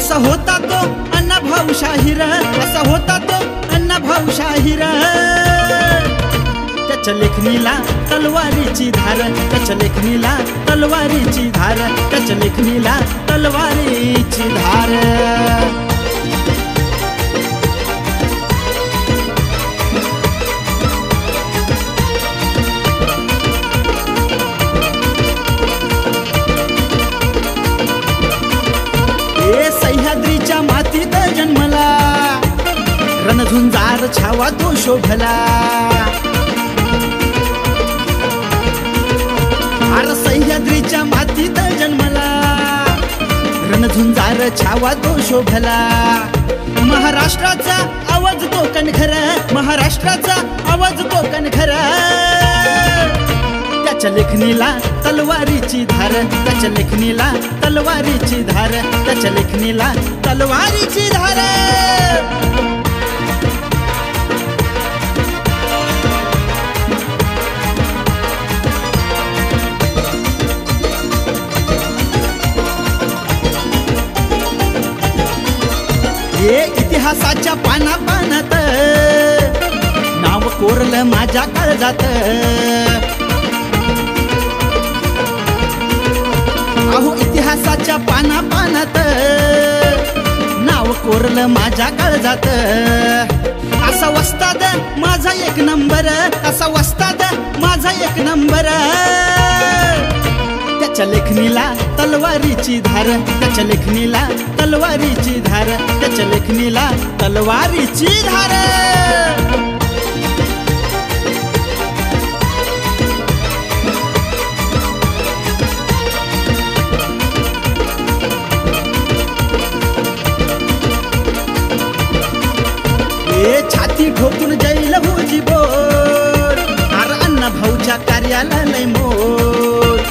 असा होता तो अण्णाभाऊ शाहीर, असा होता तो अण्णाभाऊ शाहीर। त्याच्या लेखणीला तलवारीची धार, त्याच्या लेखणीला तलवारीची धार, त्याच्या लेखणीला तलवारीची धार। सह्याद्रीच्या मातीत जन्मला, रणझुंजार छावा तो शोभला। अरे सह्याद्रीच्या मातीत जन्मला, रणझुंजार छावा तो शोभला। महाराष्ट्राचा आवाज तो कणखर, महाराष्ट्राचा आवाज तो कणखर। त्याच्या लेखणीला तलवारीची धार, त्याच्या लेखणीला तलवारीची धार, त्याच्या लेखणीला तलवारीची धार। हे इतिहासाच्या पाना पानात नाव कोरलं माझ्या काळजात। अहो इतिहासाच्या पाना पानात नाव कोरलं माझ्या काळजात। असा वस्ताद माझा एक नंबर, असा वस्ताद माझा एक नंबर। त्याच्या लेखणीला तलवारीची धार, त्याच्या लेखणीला तलवारीची धार, त्याच्या लेखणीला तलवारीची धार। छाती ठोकून जैल हुजी बोल, अरे अण्णाभाऊच्या कार्याला लय मोल।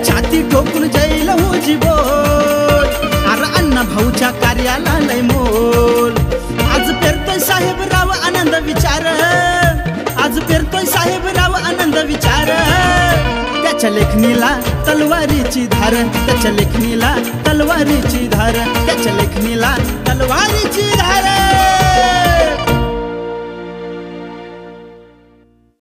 छाती ठोकून जैल हुजी बोल, अरे अण्णाभाऊच्या कार्याला लय मोल। आज पेरतोय साहेबराव आनंद विचार, आज पेरतोय साहेबराव आनंद विचार। त्याच्या लेखणीला तलवारीची धार, त्याच्या लेखणीला तलवारीची धार, त्याच्या लेखणीला तलवारीची धार।